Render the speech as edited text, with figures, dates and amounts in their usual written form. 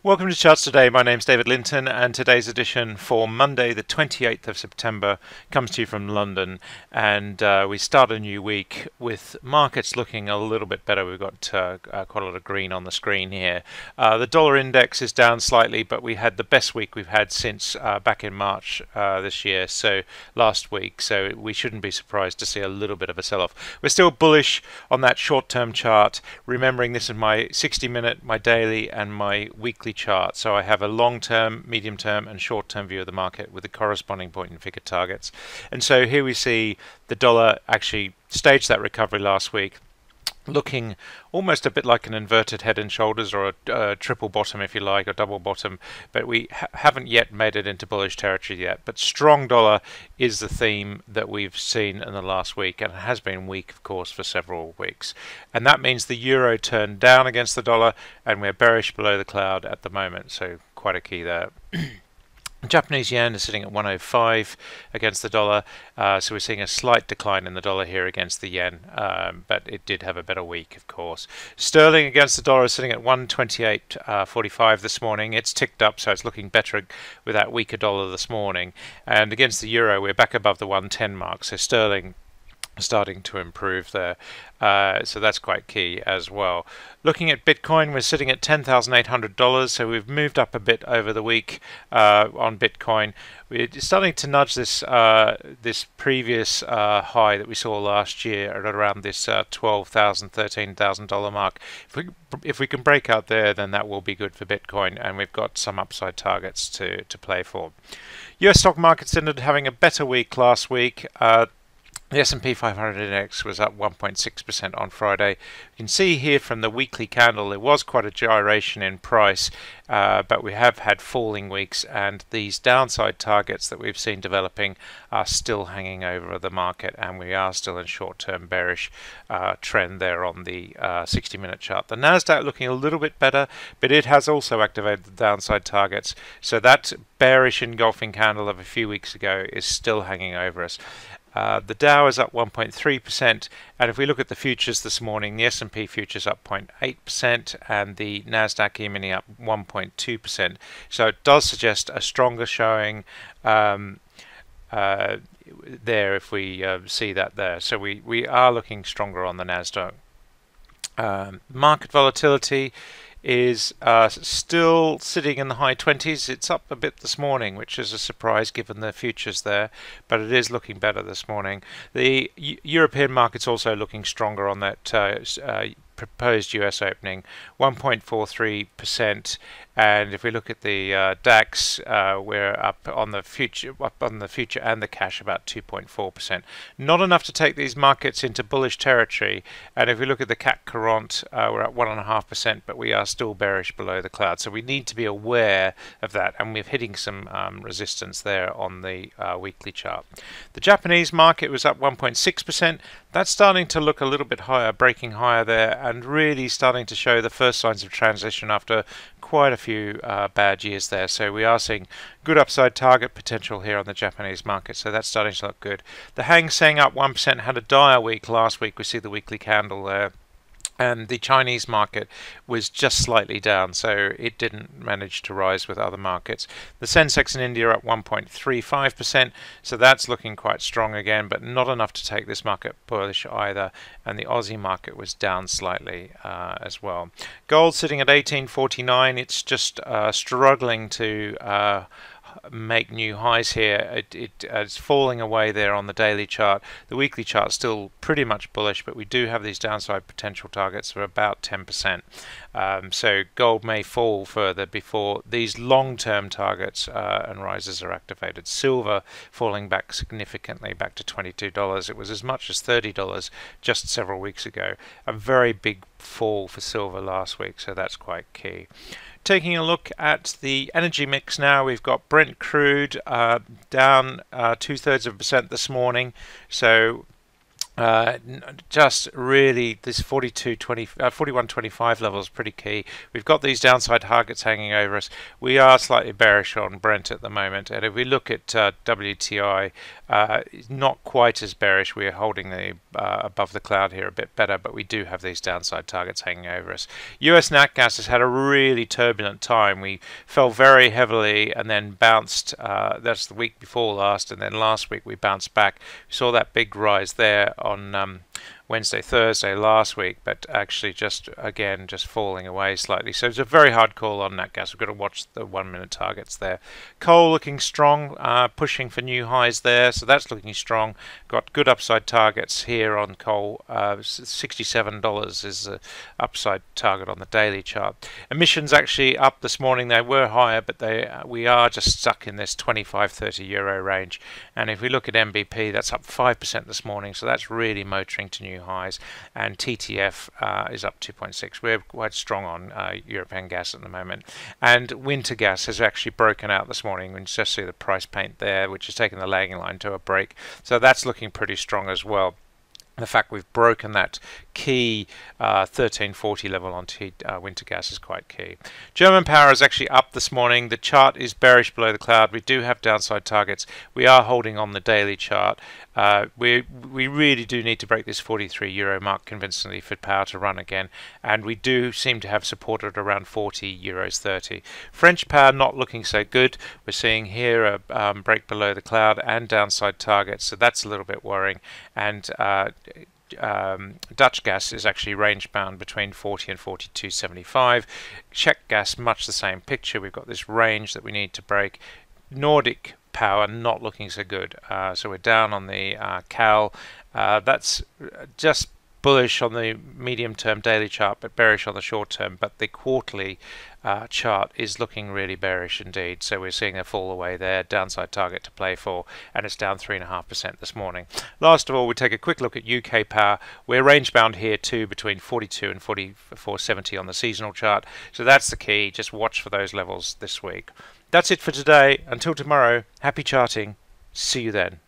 Welcome to Charts Today. My name's David Linton, and today's edition for Monday, the 28th of September, comes to you from London. And we start a new week with markets looking a little bit better. We've got quite a lot of green on the screen here. The dollar index is down slightly, but we had the best week we've had since back in March this year, so last week. So we shouldn't be surprised to see a little bit of a sell-off. We're still bullish on that short-term chart, remembering this is my 60-minute, my daily, and my weekly chart. So I have a long-term, medium-term and short-term view of the market with the corresponding point and figure targets. And so here we see the dollar actually staged that recovery last week, looking almost a bit like an inverted head and shoulders, or a triple bottom if you like, or double bottom, but we haven't yet made it into bullish territory yet. But strong dollar is the theme that we've seen in the last week, and it has been weak of course for several weeks, and that means the euro turned down against the dollar and we're bearish below the cloud at the moment, so quite a key there. Japanese yen is sitting at 105 against the dollar, so we're seeing a slight decline in the dollar here against the yen, but it did have a better week of course. Sterling against the dollar is sitting at 128.45 this morning. It's ticked up, so it's looking better with that weaker dollar this morning. And against the euro we're back above the 110 mark, so sterling starting to improve there, so that's quite key as well. Looking at Bitcoin, we're sitting at $10,800, so we've moved up a bit over the week on Bitcoin. We're starting to nudge this this previous high that we saw last year at around this $12,000, $13,000 mark. If we can break out there, then that will be good for Bitcoin, and we've got some upside targets to play for. US stock markets ended having a better week last week. The S&P 500 index was up 1.6% on Friday. You can see here from the weekly candle there was quite a gyration in price, but we have had falling weeks, and these downside targets that we've seen developing are still hanging over the market, and we are still in short-term bearish trend there on the 60-minute chart. The Nasdaq looking a little bit better, but it has also activated the downside targets, so that bearish engulfing candle of a few weeks ago is still hanging over us. The Dow is up 1.3%, and if we look at the futures this morning, the S&P futures up 0.8% and the Nasdaq E-mini up 1.2%. So it does suggest a stronger showing there if we see that there. So we are looking stronger on the Nasdaq. Market volatility is still sitting in the high 20s. It's up a bit this morning, which is a surprise given the futures there, but it is looking better this morning. The European market's also looking stronger on that proposed US opening, 1.43%, and if we look at the DAX, we're up on the future and the cash about 2.4%. Not enough to take these markets into bullish territory, and if we look at the CAC Quarante, we're at 1.5%, but we are still bearish below the cloud, so we need to be aware of that, and we're hitting some resistance there on the weekly chart. The Japanese market was up 1.6%. That's starting to look a little bit higher, breaking higher there, and really starting to show the first signs of transition after quite a few bad years there. So we are seeing good upside target potential here on the Japanese market, so that's starting to look good. The Hang Seng up 1%, had a dire week last week. We see the weekly candle there. And the Chinese market was just slightly down, so it didn't manage to rise with other markets. The Sensex in India up 1.35%, so that's looking quite strong again, but not enough to take this market bullish either. And the Aussie market was down slightly as well. Gold sitting at 1849. It's just struggling to make new highs here. It's falling away there on the daily chart. The weekly chart still pretty much bullish, but we do have these downside potential targets for about 10%. So gold may fall further before these long-term targets and rises are activated. Silver falling back significantly, back to $22. It was as much as $30 just several weeks ago. A very big fall for silver last week, so that's quite key. Taking a look at the energy mix now, we've got Brent crude down 2/3% this morning, so Just really this 41.25 level is pretty key. We've got these downside targets hanging over us. We are slightly bearish on Brent at the moment, and if we look at WTI, not quite as bearish. We are holding the above the cloud here a bit better, but we do have these downside targets hanging over us. US nat gas has had a really turbulent time. We fell very heavily and then bounced. That's the week before last, and then last week we bounced back. We saw that big rise there on Wednesday, Thursday last week, but actually just falling away slightly. So it's a very hard call on nat gas. We've got to watch the 1 minute targets there. Coal looking strong, pushing for new highs there, so that's looking strong. Got good upside targets here on coal. $67 is the upside target on the daily chart. Emissions actually up this morning. They were higher, but we are just stuck in this 25-30 euro range. And if we look at MBP, that's up 5% this morning, so that's really motoring to new highs, and TTF is up 2.6. We're quite strong on European gas at the moment, and winter gas has actually broken out this morning. We can just see the price paint there, which has taken the lagging line to a break, so that's looking pretty strong as well. The fact we've broken that key 1340 level on winter gas is quite key. German power is actually up this morning. The chart is bearish below the cloud. We do have downside targets. We are holding on the daily chart. We really do need to break this 43 euro mark convincingly for power to run again, and we do seem to have support at around 40 euros 30. French power not looking so good. We're seeing here a break below the cloud and downside targets, so that's a little bit worrying. And Dutch gas is actually range bound between 40 and 42.75. Czech gas, much the same picture. We've got this range that we need to break. Nordic power not looking so good, so we're down on the Cal. That's just bullish on the medium term daily chart, but bearish on the short term. But the quarterly chart is looking really bearish indeed, so we're seeing a fall away there, downside target to play for, and it's down 3.5% this morning. Last of all, we take a quick look at UK power. We're range bound here too, between 42 and 44.70 on the seasonal chart, so that's the key. Just watch for those levels this week. That's it for today. Until tomorrow, happy charting. See you then.